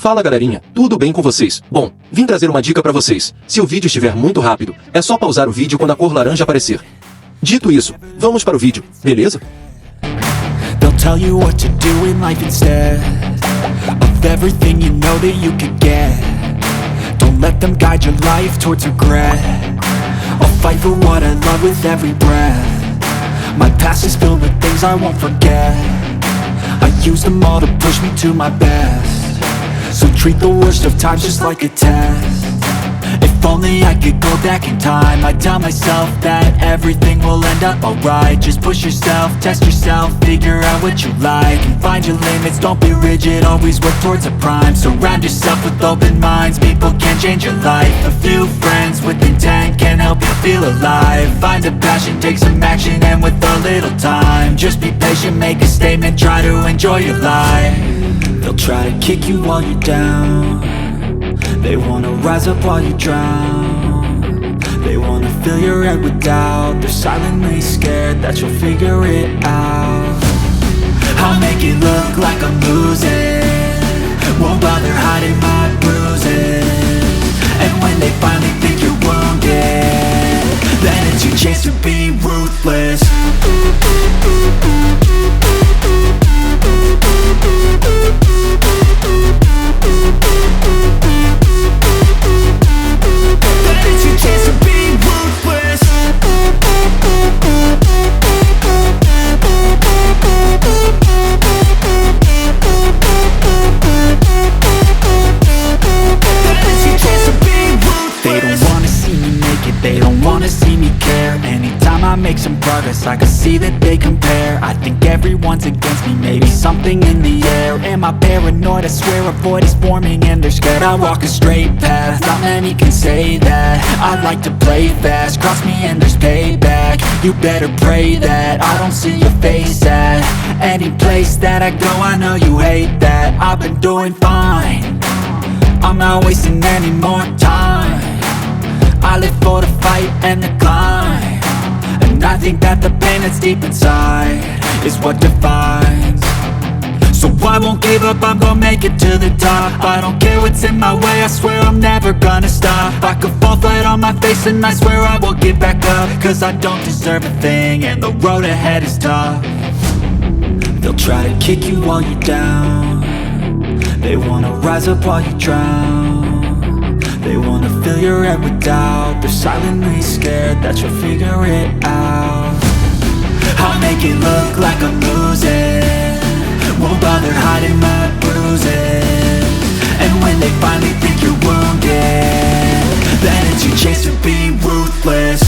Fala galerinha, tudo bem com vocês? Bom, vim trazer uma dica pra vocês. Se o vídeo estiver muito rápido, é só pausar o vídeo quando a cor laranja aparecer. Dito isso, vamos para o vídeo, beleza? They'll tell you what to do in life instead of everything you know that you could get. Don't let them guide your life towards regret. I'll fight for what I love with every breath. My past is filled with things I won't forget. I use them all to push me to my best. So treat the worst of times just like a test. If only I could go back in time, I'd tell myself that everything will end up alright. Just push yourself, test yourself, figure out what you like, and find your limits, don't be rigid, always work towards a prime. Surround yourself with open minds, people can change your life. A few friends with intent can help you feel alive. Find a passion, take some action, and with a little time, just be patient, make a statement, try to enjoy your life. They'll try to kick you while you're down. They wanna rise up while you drown. They wanna fill your head with doubt. They're silently scared that you'll figure it out. I'll make it look like I'm losing, won't bother hiding my bruises. And when they finally think you're wounded, then it's your chance to be ruthless. Make some progress, I can see that they compare. I think everyone's against me, maybe something in the air. Am I paranoid? I swear a void is forming and they're scared. I walk a straight path, not many can say that. I like to play fast, cross me and there's payback. You better pray that I don't see your face at any place that I go. I know you hate that. I've been doing fine, I'm not wasting any more time. I live for the fight and the climb. And I think that the pain that's deep inside is what defines. So I won't give up, I'm gonna make it to the top. I don't care what's in my way, I swear I'm never gonna stop. I could fall flat on my face and I swear I will get back up. Cause I don't deserve a thing and the road ahead is tough. They'll try to kick you while you're down. They wanna rise up while you drown. They wanna fill your head with doubt. They're silently scared that you'll figure it out. I'll make it look like I'm losing, won't bother hiding my bruises. And when they finally think you're wounded, then it's your chance to be ruthless.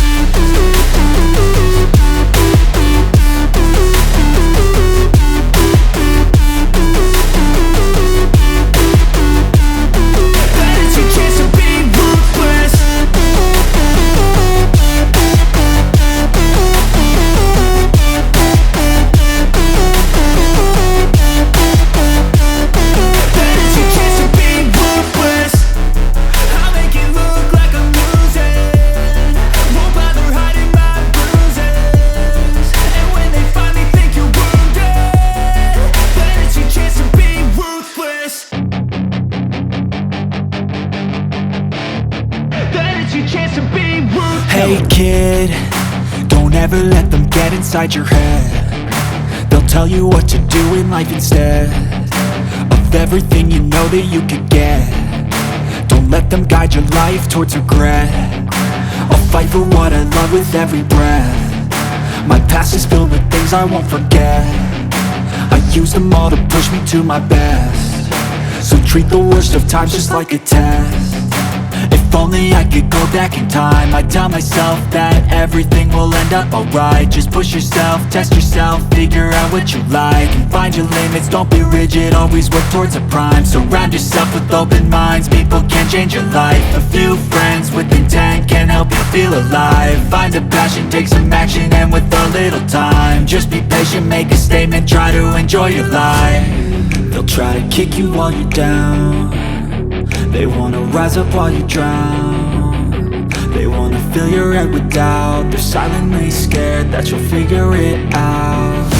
Hey kid, don't ever let them get inside your head. They'll tell you what to do in life instead of everything you know that you could get. Don't let them guide your life towards regret. I'll fight for what I love with every breath. My past is filled with things I won't forget. I use them all to push me to my best. So treat the worst of times just like a test. If only I could go back in time, I'd tell myself that everything will end up alright. Just push yourself, test yourself, figure out what you like, and find your limits, don't be rigid, always work towards a prime. Surround yourself with open minds, people can change your life. A few friends with intent can help you feel alive. Find a passion, take some action, and with a little time, just be patient, make a statement, try to enjoy your life. They'll try to kick you while you're down. They wanna rise up while you drown. They wanna fill your head with doubt. They're silently scared that you'll figure it out.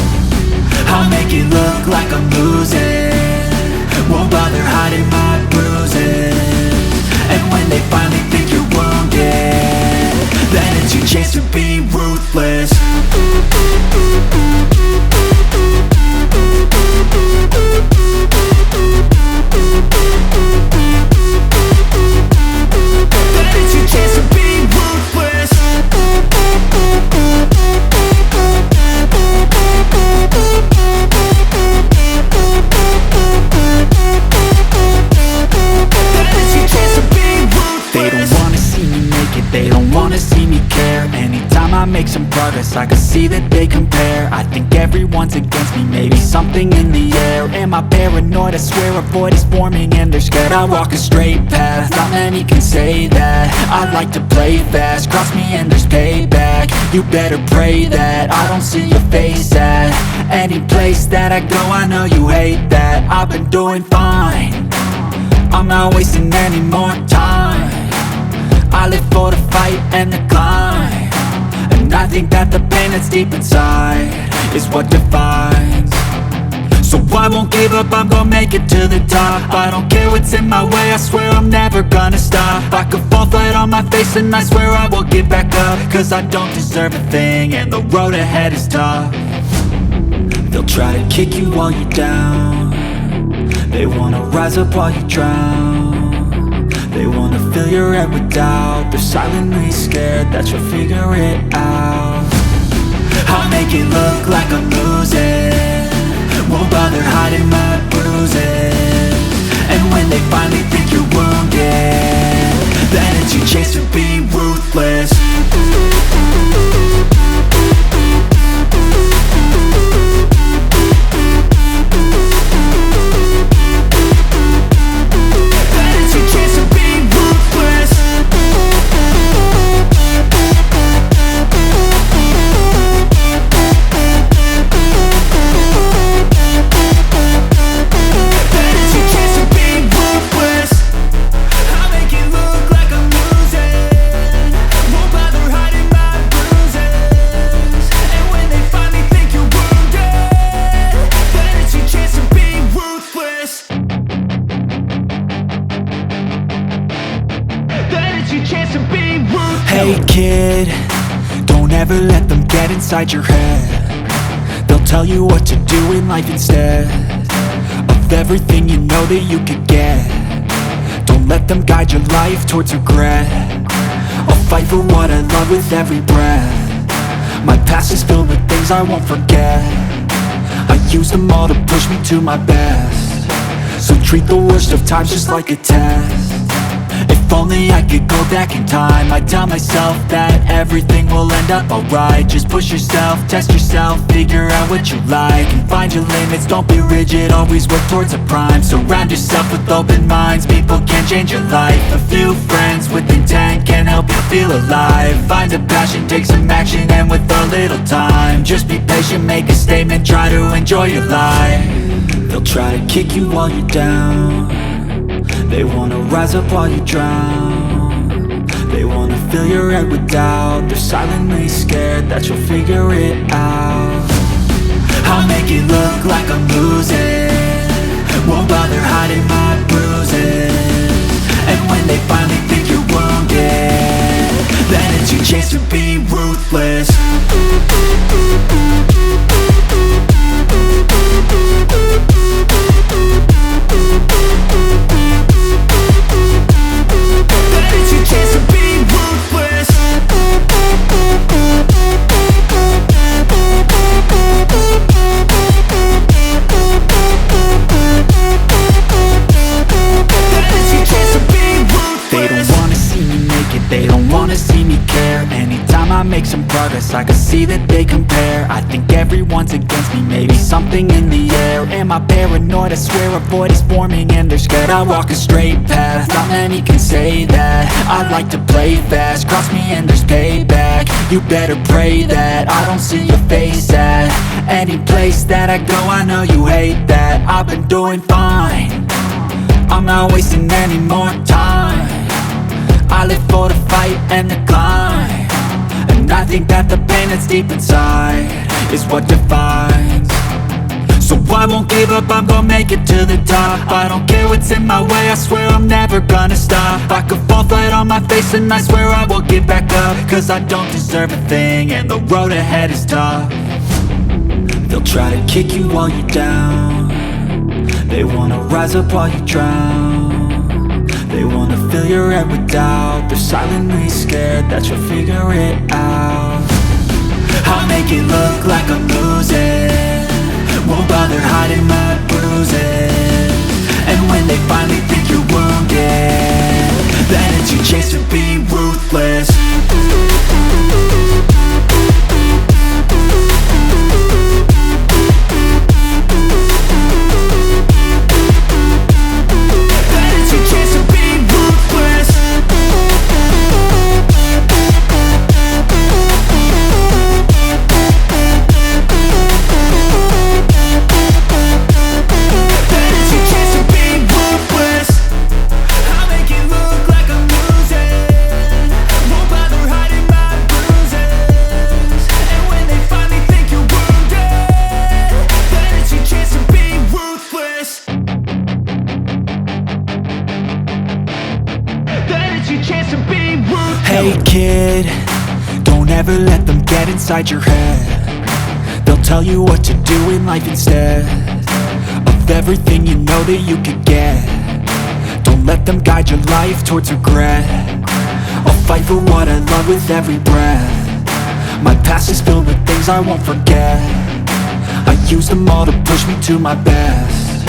I'll make it look like I'm losing, won't bother hiding my bruises. And when they finally think you're wounded, then it's your chance to be ruthless. Then it's your chance to be ruthless. They don't wanna see me make it, they don't wanna see me care. Anytime I make some progress, I can see that they compare. I think everyone's against me, maybe something in the air. Am I paranoid? I swear a void is forming and they're scared. I walk a straight path, not many can say that. I like to play fast, cross me and there's payback. You better pray that I don't see your face at any place that I go. I know you hate that. I've been doing fine, I'm not wasting any more time. I live for the fight and the climb, and I think that the pain that's deep inside is what defines. So I won't give up, I'm gonna make it to the top. I don't care what's in my way, I swear I'm never gonna stop. I could fall flat on my face and I swear I will get back up, cause I don't deserve a thing and the road ahead is tough. They'll try to kick you while you're down, they wanna rise up while you drown. They wanna fill your head with doubt, they're silently scared that you'll figure it out. I'll make it look like I'm losing, won't bother hiding my bruises. And when they finally think you're wounded, then it's your chance to be ruthless. Hey kid, don't ever let them get inside your head. They'll tell you what to do in life instead of everything you know that you could get. Don't let them guide your life towards regret. I'll fight for what I love with every breath. My past is filled with things I won't forget. I use them all to push me to my best. So treat the worst of times just like a test. If only I could go back in time, I'd tell myself that everything will end up alright. Just push yourself, test yourself, figure out what you like, and find your limits, don't be rigid, always work towards a prime. Surround yourself with open minds, people can change your life. A few friends with intent can help you feel alive. Find a passion, take some action, and with a little time, just be patient, make a statement, try to enjoy your life. They'll try to kick you while you're down, they wanna rise up while you drown. They wanna fill your head with doubt, they're silently scared that you'll figure it out. I'll make it look like I'm losing, won't bother hiding my bruises. And when they finally think you're wounded, then it's your chance to be ruthless. Make some progress, I can see that they compare. I think everyone's against me, maybe something in the air. Am I paranoid? I swear a void is forming and they're scared. I walk a straight path, not many can say that. I like to play fast, cross me and there's payback. You better pray that I don't see your face at any place that I go. I know you hate that. I've been doing fine, I'm not wasting any more time. I live for the fight and the climb, and I think that the pain that's deep inside is what defines. So I won't give up, I'm gonna make it to the top. I don't care what's in my way, I swear I'm never gonna stop. I could fall flat on my face and I swear I will get back up. Cause I don't deserve a thing and the road ahead is tough. They'll try to kick you while you're down. They wanna rise up while you drown. They wanna fill your head with doubt. They're silently scared that you'll figure it out. I'll make it look like I'm losing, won't bother hiding my bruises. And when they finally think you're wounded, then it's your chance to be ruthless. Hey kid, don't ever let them get inside your head. They'll tell you what to do in life instead of everything you know that you could get. Don't let them guide your life towards regret. I'll fight for what I love with every breath. My past is filled with things I won't forget. I use them all to push me to my best.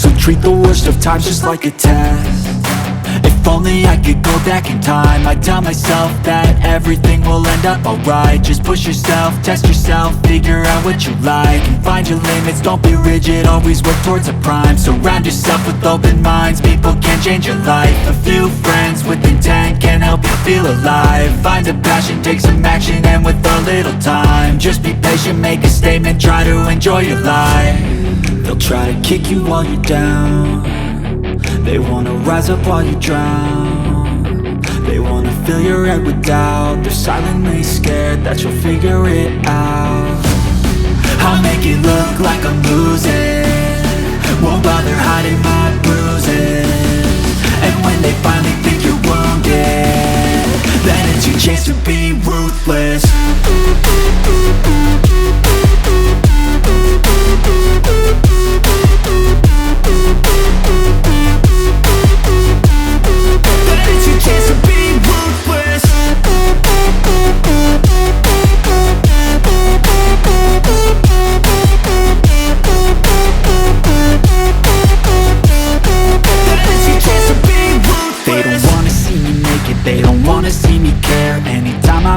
So treat the worst of times just like a test. If only I could go back in time, I'd tell myself that everything will end up alright. Just push yourself, test yourself, figure out what you like, and find your limits, don't be rigid, always work towards a prime. Surround yourself with open minds, people can change your life. A few friends with intent can help you feel alive. Find a passion, take some action, and with a little time, just be patient, make a statement, try to enjoy your life. They'll try to kick you while you're down. They wanna rise up while you drown. They wanna fill your head with doubt. They're silently scared that you'll figure it out. I'll make it look like I'm losing, won't bother hiding my bruises. And when they finally think you're wounded, then it's your chance to be ruthless.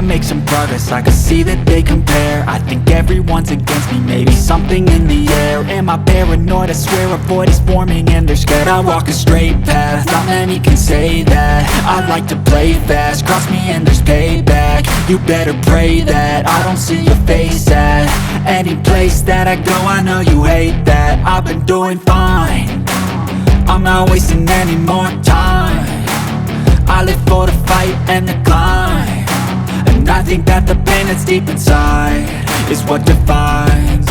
Make some progress, I can see that they compare. I think everyone's against me, maybe something in the air. Am I paranoid? I swear a void is forming and they're scared. I walk a straight path, not many can say that. I like to play fast, cross me and there's payback. You better pray that I don't see your face at any place that I go. I know you hate that. I've been doing fine, I'm not wasting any more time. I live for the fight and the climb. And I think that the pain that's deep inside is what defines.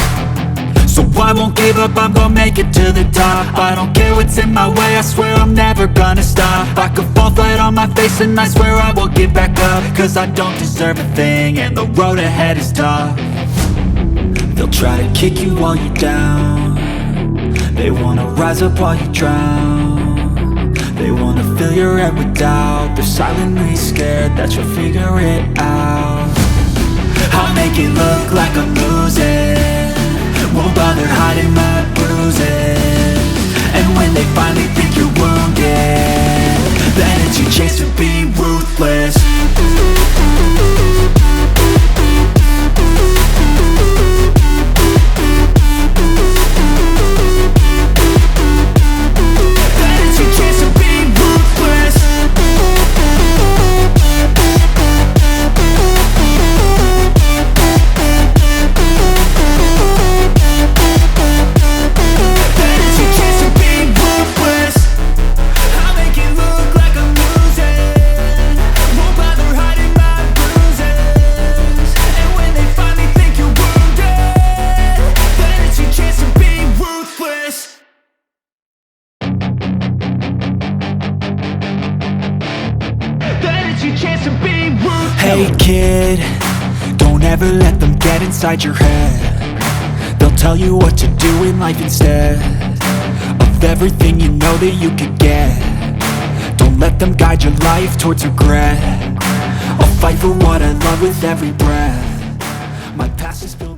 So I won't give up, I'm gonna make it to the top. I don't care what's in my way, I swear I'm never gonna stop. I could fall flat on my face and I swear I will get back up. Cause I don't deserve a thing and the road ahead is tough. They'll try to kick you while you're down. They wanna rise up while you drown. They wanna fill your head with doubt. They're silently scared that you'll figure it out. I'll make it look like I'm losing, won't bother hiding my bruises. And when they finally think you're wounded, then it's your chance to be ruthless. I'll make Hey kid, don't ever let them get inside your head. They'll tell you what to do in life instead of everything you know that you could get. Don't let them guide your life towards regret. I'll fight for what I love with every breath. My past is filled